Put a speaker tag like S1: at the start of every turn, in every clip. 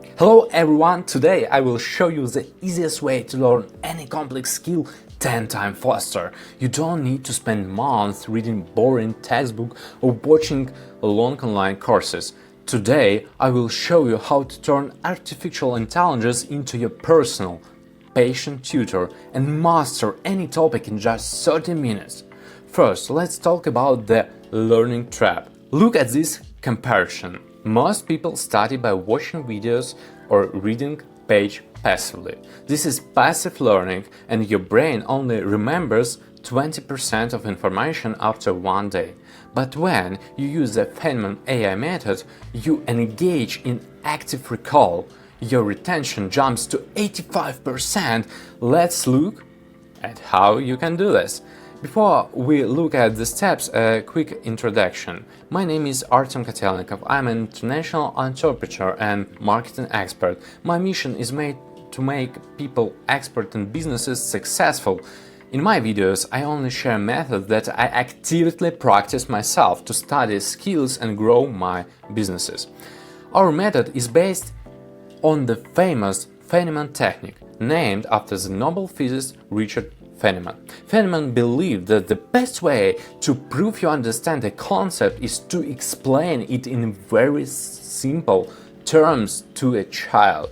S1: Hello everyone, today I will show you the easiest way to learn any complex skill 10 times faster. You don't need to spend months reading boring textbook or watching long online courses. Today I will show you how to turn artificial intelligence into your personal, patient tutor and master any topic in just 30 minutes. First, let's talk about the learning trap. Look at this comparison. Most people study by watching videos or reading page passively. This is passive learning and your brain only remembers 20% of information after one day. But when you use the Feynman AI method, you engage in active recall. Your retention jumps to 85%. Let's look at how you can do this. Before we look at the steps, a quick introduction. My name is Artem Kotelnikov. I'm an international entrepreneur and marketing expert. My mission is to make people, experts and businesses successful. In my videos, I only share methods that I actively practice myself to study skills and grow my businesses. Our method is based on the famous Feynman Technique, named after the Nobel physicist Richard Feynman. Feynman believed that the best way to prove you understand a concept is to explain it in very simple terms to a child.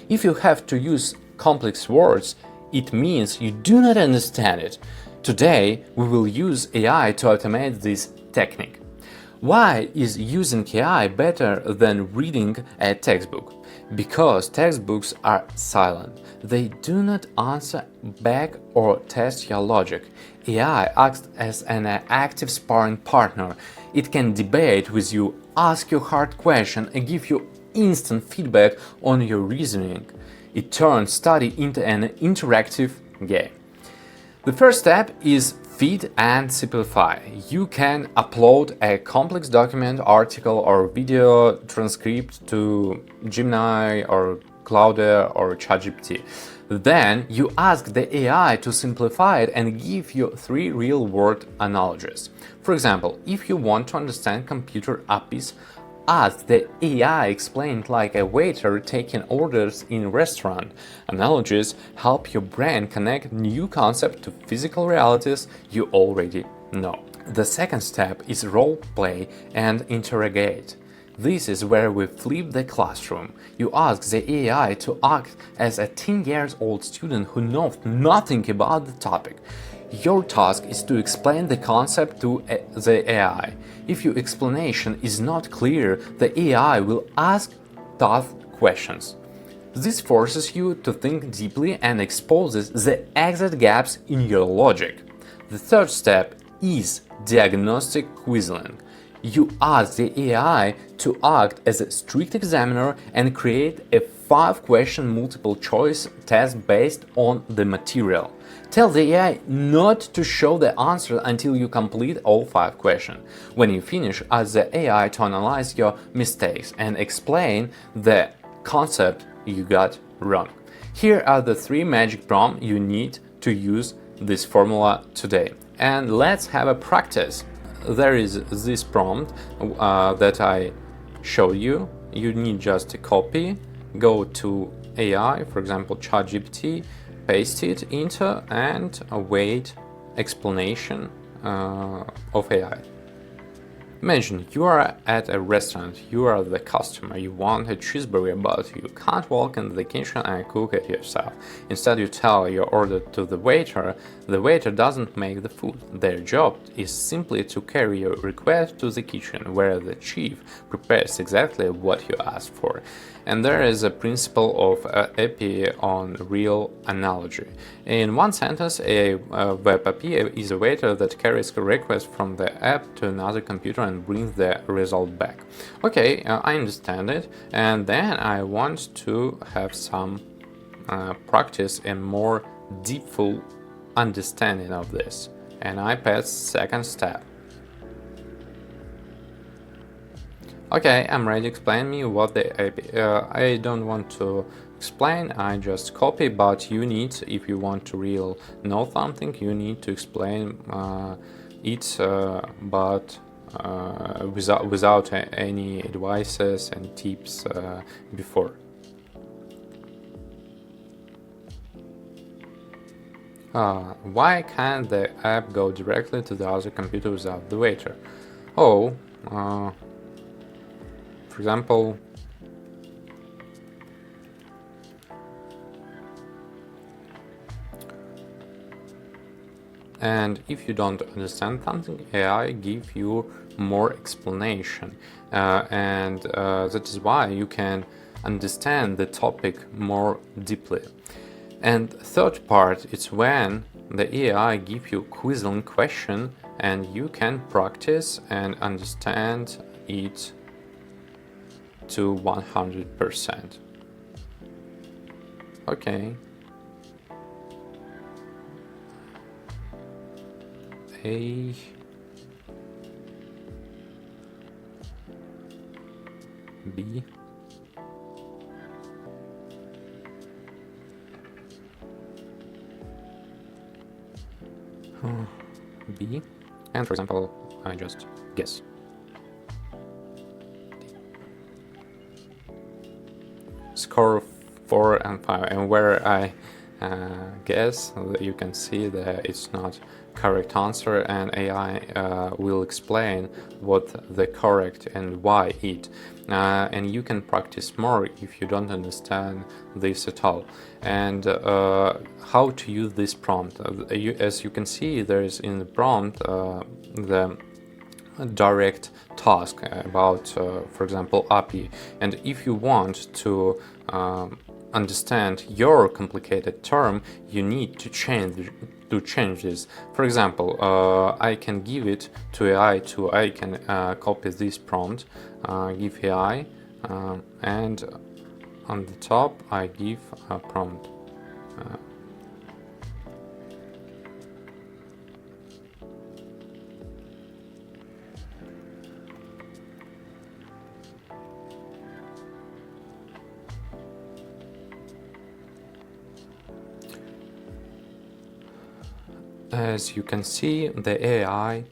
S1: If you have to use complex words, it means you do not understand it. Today, we will use AI to automate this technique. Why is using AI better than reading a textbook? Because textbooks are silent. They do not answer back or test your logic. AI acts as an active sparring partner. It can debate with you, ask you hard questions, and give you instant feedback on your reasoning. It turns study into an interactive game. The first step is feed and simplify. You can upload a complex document, article or video transcript to Gemini or Claude or ChatGPT. Then you ask the AI to simplify it and give you 3 real-world analogies. For example, if you want to understand computer APIs, ask the AI explain it like a waiter taking orders in a restaurant. Analogies help your brain connect new concepts to physical realities you already know. The second step is role play and interrogate. This is where we flip the classroom. You ask the AI to act as a 10-year-old student who knows nothing about the topic. Your task is to explain the concept to the AI. If your explanation is not clear, the AI will ask tough questions. This forces you to think deeply and exposes the exact gaps in your logic. The third step is diagnostic quizzing. You ask the AI to act as a strict examiner and create a 5-question multiple-choice test based on the material. Tell the AI not to show the answer until you complete all 5 questions. When you finish, ask the AI to analyze your mistakes and explain the concept you got wrong. Here are the 3 magic prompts you need to use this formula today. And let's have a practice. There is this prompt that I show you. You need just a copy, go to AI, for example ChatGPT, paste it into and await explanation of AI. Imagine you are at a restaurant, you are the customer, you want a cheeseburger but you can't walk into the kitchen and cook it yourself. Instead you tell your order to the waiter doesn't make the food. Their job is simply to carry your request to the kitchen where the chef prepares exactly what you asked for. And there is a principle of API on real analogy. In one sentence, a web API is a waiter that carries a request from the app to another computer and brings the result back. Okay, I understand it, and then I want to have some practice and more deepful understanding of this. And I pass second step. Okay, I'm ready. Explain me what the API. I don't want to explain, I just copy, but you need, if you want to really know something, you need to explain it, but without any advices and tips before. Why can't the app go directly to the other computer without the waiter? Oh, for example, and if you don't understand something, AI give you more explanation, and that is why you can understand the topic more deeply. And third part is when the AI give you quizzing question and you can practice and understand it to 100%. Okay. A B B, and for example, I just guess. Score 4 and 5, and where I guess, you can see that it's not correct answer, and AI will explain what the correct and why it. And you can practice more if you don't understand this at all. And how to use this prompt. As you can see, there is in the prompt the direct task about, for example, API. And if you want to understand your complicated term, you need to change this. For example, I can give it to AI I can copy this prompt, give AI, and on the top I give a prompt. As you can see, the AI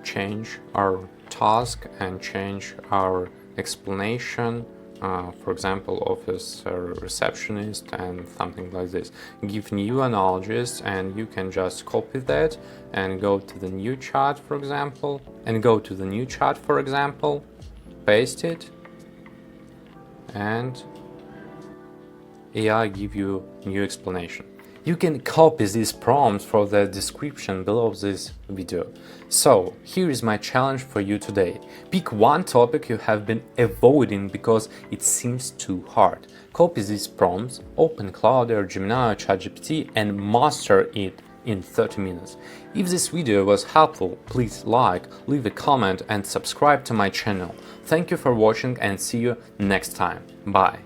S1: change our task and change our explanation. For example, office receptionist and something like this. Give new analogies, and you can just copy that and go to the new chat, for example, paste it, and AI give you new explanation. You can copy these prompts from the description below this video. So, here is my challenge for you today. Pick one topic you have been avoiding because it seems too hard. Copy these prompts, open Claude or Gemini or ChatGPT and master it in 30 minutes. If this video was helpful, please like, leave a comment and subscribe to my channel. Thank you for watching and see you next time. Bye.